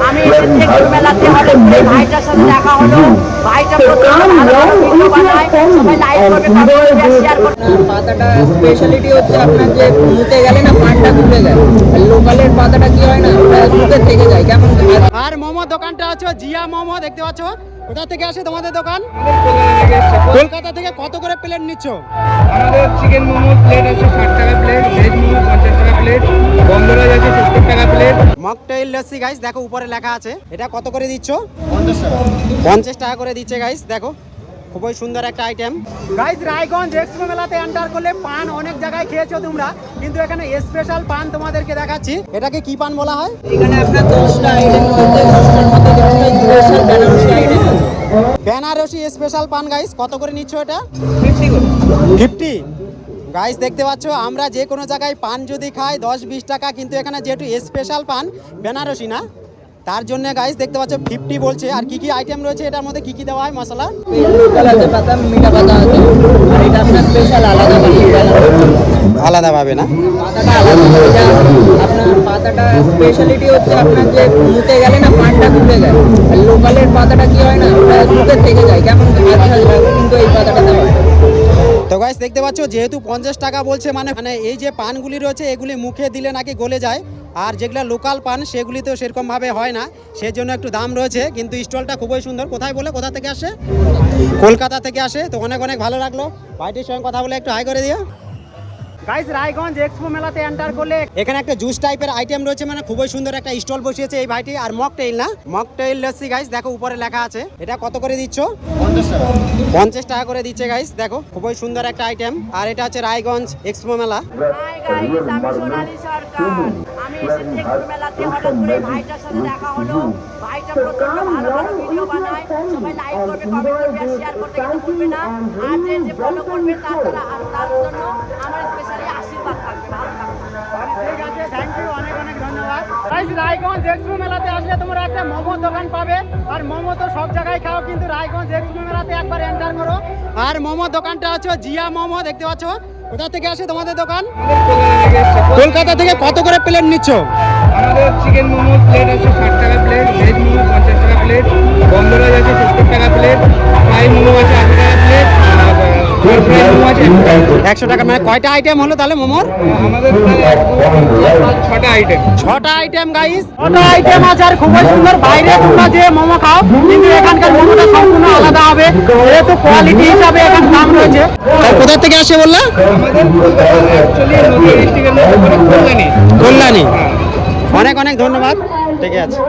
আমি এসেছি একটু মেলাতে, হঠাৎ করে ভাইটার সাথে দেখা হলো। ভাইটা প্রচন্ড ভালো ভালো ভিডিও বানায়, সবাই লাইক করবে, কমেন্ট করবে, শেয়ার করবে। পাতাটা স্পেশালিটি হচ্ছে আপনার যে মুতে গেলে না পানটা ঘুরে যায়, আর লোকালের পাতাটা কি হয় না ওটা মুখে থেকে যায় কেমন। আর মোমো দোকানটা আছে জিয়া মোমো, দেখতে পাচ্ছ। কোথা থেকে আসে তোমাদের দোকান? কলকাতা থেকে। কত করে প্লেট নিচ্ছ? আমাদের চিকেন মোমো প্লেট আছে 60 টাকা প্লেট, ভেজ মোমো 50 টাকা প্লেট, বন্ধুরাজ আছে 70 টাকা প্লেট। মকটেইল লস্যি গাইস, দেখো উপরে লেখা আছে। এটা কত করে দিচ্ছ? 50 টাকা। 50 টাকা করে দিচ্ছে গাইস, দেখো খুবই সুন্দর একটা আইটেম। গাইস রায়গঞ্জ এক্সপো মেলাতে এন্টার করলে পান অনেক জায়গায় খেয়েছো তোমরা, কিন্তু এখানে স্পেশাল পান তোমাদেরকে দেখাচ্ছি। এটাকে কি পান বলা হয়? এখানে আপনার 10টা আইটেম মধ্যে 10টার মধ্যে 10টা স্পেশাল বেনারসি আইটেম আছে। বেনারসি স্পেশাল পান গাইস, কত করে নিচ্ছ এটা? 50 করে। 50 গাইস, দেখতে পাচ্ছ আমরা যে কোনো জায়গায় পান যদি খাই 10-20 টাকা, কিন্তু এখানে যেহেতু স্পেশাল পান বেনারসি না, তার জন্য গাইস দেখতে পাচ্ছ 50 বলছে। আর কি কি আইটেম রয়েছে এটার মধ্যে, কি কি দেওয়া হয় মশলা? লোকাল আছে পাতা, মিঠা পাতা আছে, আর এটা আপনার স্পেশাল আলাদা আলাদা ভাবে না, পাতাটা আলাদা। এটা আপনার পাতাটা স্পেশালিটি হচ্ছে আপনার যে মুতে গেলে না পানটা ঘুরে যায়, আর লোকালের পাতাটা কি হয় না ওটা মুখে থেকে যায় কেমন আচ্ছা লাগে, কিন্তু এই পাতাটা দেওয়া হয়। তো গাইস দেখতে পাচ্ছ যেহেতু 50 টাকা বলছে, মানে এই যে পানগুলি রয়েছে এগুলি মুখে দিলে নাকি গলে যায়, আর যেগুলো লোকাল পান সেগুলি তো সেরকম ভাবে হয় না, সেই জন্য একটু দাম রয়েছে। কিন্তু স্টলটা খুবই সুন্দর। কোথায় বলে, কোথা থেকে আসে? কলকাতা থেকে আসে। তো অনেক অনেক ভালো লাগলো। ভাইটির সঙ্গে কথা বলে একটু হাই করে দিও। গাইস রায়গঞ্জ এক্সপো মেলাতে এন্টার করলে এখানে একটা জুস টাইপের আইটেম রয়েছে, মানে খুবই সুন্দর একটা স্টল বসিয়েছে এই ভাইটি। আর মকটেইল না, মকটেইল লস্যি গাইস, দেখো উপরে লেখা আছে। এটা কত করে দিচ্ছ? 50 টাকা। 50 টাকা করে দিচ্ছে গাইস, দেখো খুবই সুন্দর একটা আইটেম। আর এটা হচ্ছে রায়গঞ্জ এক্সপো মেলা। হাই গাইস, আমি সোনালী সরকার। আমি এসেছি একটু মেলাতে, হঠাৎ করে ভাইটার সাথে দেখা হলো। ভাইটা প্রচন্ড ভালো ভালো ভিডিও বানায়, সবাই লাইক করবে, কমেন্ট করবে, আর শেয়ার করতে কিন্তু ভুলবে না। আর যে ফলো করবে তার জন্য আমার স্পেশালি আশীর্বাদ থাকবে। ভালো থাকবে। ঠিক আছে, থ্যাংক ইউ, অনেক অনেক ধন্যবাদ। গাইস রায়গঞ্জ এক্সপো মেলাতে আসলে তোমরা একটা মোমো দোকান পাবে। আর মোমো তো সব জায়গায় খাও, কিন্তু রায়গঞ্জ এক্সপো মেলাতে একবার এন্টার করো। আর মোমো দোকানটা হচ্ছে জিয়া মোমো, দেখতে পাচ্ছ। কোথা থেকে আসে তোমাদের দোকান? কলকাতা থেকে। কত করে প্লেট নিচ্ছ? আমাদের চিকেন মোমো প্লেট আছে 60 টাকা প্লেট, ভেজ মোমো 50 টাকা প্লেট, বন্ধুরাজ আছে 70 টাকা প্লেট, ফ্রাই মোমো আছে 80 টাকা প্লেট, আর ফ্রাই মোমো আছে 100 টাকা। মানে কয়টা আইটেম হলো তাহলে মোমোর? আমাদের প্রায় 6টা আইটেম। 6টা আইটেম গাইস, 6টা আইটেম আছে। আর খুবই সুন্দর। বাইরে তোমরা যে মোমো খাও, কিন্তু এখানকার মোমোটা সম্পূর্ণ আলাদা হবে, যেহেতু কোয়ালিটি হিসাবে এখানে দাম রয়েছে। তাই কোথা থেকে আসে বললা? আমাদের অ্যাকচুয়ালি নদীয়া ডিস্ট্রিক্টের মধ্যে কল্যাণী। কল্যাণী। অনেক অনেক ধন্যবাদ। ঠিক আছে।